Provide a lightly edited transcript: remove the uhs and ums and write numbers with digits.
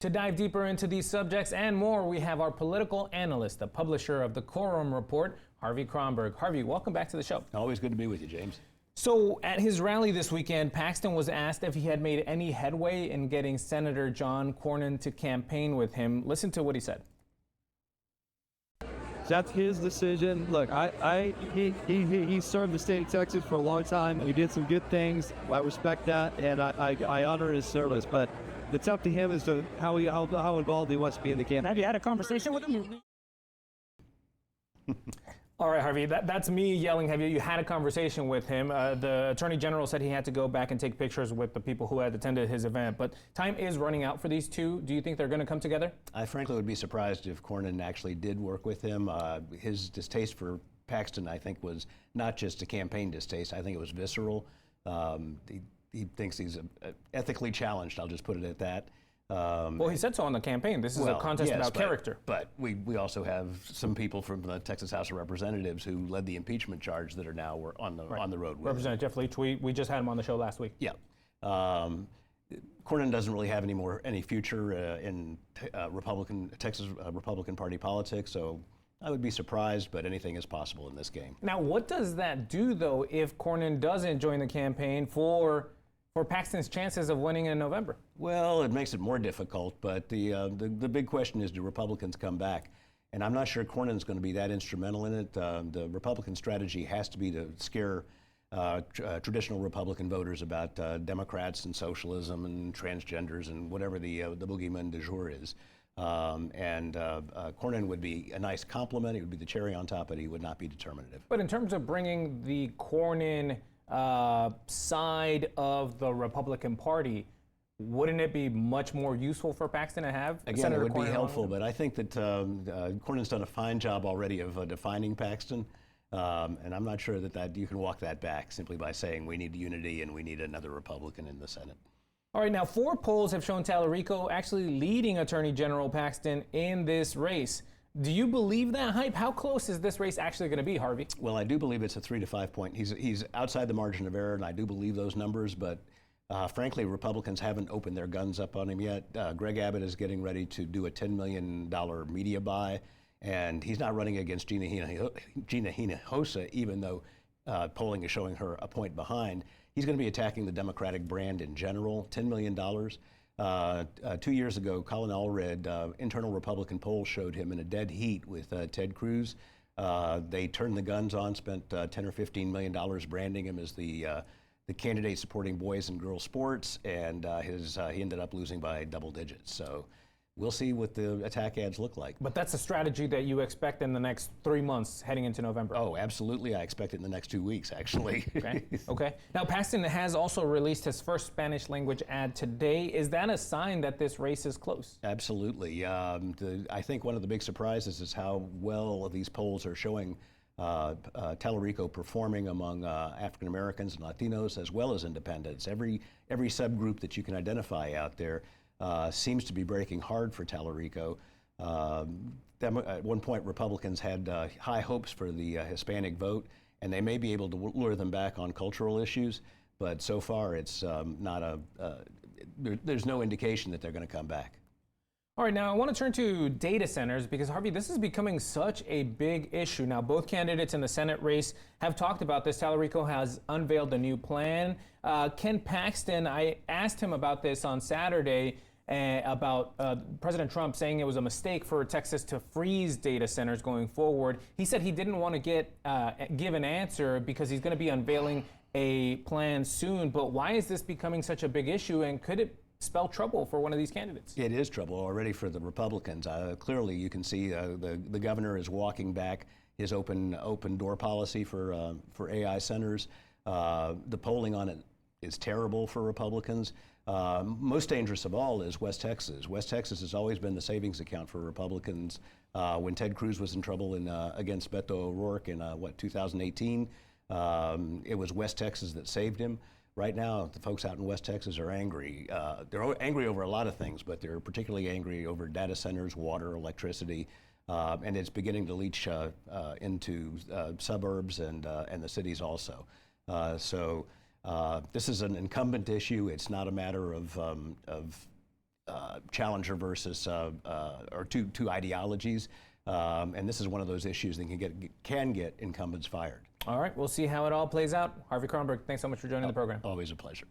To dive deeper into these subjects and more, we have our political analyst, the publisher of the Quorum Report, Harvey Kronberg. Harvey, welcome back to the show. Always good to be with you, James. So at his rally this weekend, Paxton was asked if he had made any headway in getting Senator John Cornyn to campaign with him. Listen to what he said. That's his decision. Look, he served the state of Texas for a long time. He did some good things. I respect that, and I honor his service. But it's up to him as to how involved he wants to be in the campaign. Have you had a conversation with him? All right, Harvey, that's me yelling. Have you had a conversation with him? The Attorney General said he had to go back and take pictures with the people who had attended his event, but time is running out for these two. Do you think they're going to come together? I frankly would be surprised if Cornyn actually did work with him. His distaste for Paxton, I think, was not just a campaign distaste. I think it was visceral. He thinks he's ethically challenged. I'll just put it at that. Well, he said so on the campaign. This is a contest about character. But we also have some people from the Texas House of Representatives who led the impeachment charge that are now on the road with Representative Jeff Leach, we just had him on the show last week. Yeah. Cornyn doesn't really have any future in Texas Republican Party politics, so I would be surprised, but anything is possible in this game. Now, what does that do, though, if Cornyn doesn't join the campaign for Paxton's chances of winning in November? Well, it makes it more difficult, but the big question is, do Republicans come back? And I'm not sure Cornyn's going to be that instrumental in it. The Republican strategy has to be to scare traditional Republican voters about Democrats and socialism and transgenders and whatever the boogeyman du jour is. Cornyn would be a nice compliment. He would be the cherry on top, but he would not be determinative. But in terms of bringing the Cornyn side of the Republican Party, wouldn't it be much more useful for Paxton to have? Again, Senator it would Cornyn be helpful, but I think that Cornyn's done a fine job already of defining Paxton, and I'm not sure that you can walk that back simply by saying we need unity and we need another Republican in the Senate. All right, now 4 polls have shown Tallarico actually leading Attorney General Paxton in this race. Do you believe that hype? How close is this race actually going to be, Harvey? Well, I do believe it's a 3 to 5 point. He's outside the margin of error, and I do believe those numbers, but frankly, Republicans haven't opened their guns up on him yet. Greg Abbott is getting ready to do a $10 million media buy, and he's not running against Gina Hinojosa, even though polling is showing her a point behind. He's going to be attacking the Democratic brand in general. $10 million. 2 years ago, Colin Allred, internal Republican polls showed him in a dead heat with Ted Cruz. They turned the guns on, spent $10 or $15 million branding him as the candidate supporting boys and girls sports, and he ended up losing by double digits. So we'll see what the attack ads look like. But that's a strategy that you expect in the next 3 months heading into November. Oh, absolutely. I expect it in the next 2 weeks, actually. Okay. Now, Paxton has also released his first Spanish language ad today. Is that a sign that this race is close? Absolutely. I think one of the big surprises is how well these polls are showing Tallarico performing among African Americans and Latinos as well as independents. Every subgroup that you can identify out there seems to be breaking hard for Tallarico. At one point, Republicans had high hopes for the Hispanic vote, and they may be able to lure them back on cultural issues, but so far it's there's no indication that they're going to come back. All right, now I want to turn to data centers because, Harvey, this is becoming such a big issue. Now, both candidates in the Senate race have talked about this. Tallarico has unveiled a new plan. Ken Paxton, I asked him about this on Saturday, about President Trump saying it was a mistake for Texas to freeze data centers going forward. He said he didn't want to give an answer because he's going to be unveiling a plan soon. But why is this becoming such a big issue, and could it spell trouble for one of these candidates? It is trouble already for the Republicans. Clearly, you can see the governor is walking back his open door policy for AI centers. The polling on it is terrible for Republicans. Most dangerous of all is West Texas. West Texas has always been the savings account for Republicans. When Ted Cruz was in trouble against Beto O'Rourke in 2018, it was West Texas that saved him. Right now, the folks out in West Texas are angry. They're angry over a lot of things, but they're particularly angry over data centers, water, electricity, and it's beginning to leach into suburbs and the cities also. So this is an incumbent issue. It's not a matter of challenger versus or two ideologies, and this is one of those issues that can get incumbents fired. All right, we'll see how it all plays out. Harvey Kronberg, thanks so much for joining the program. Always a pleasure.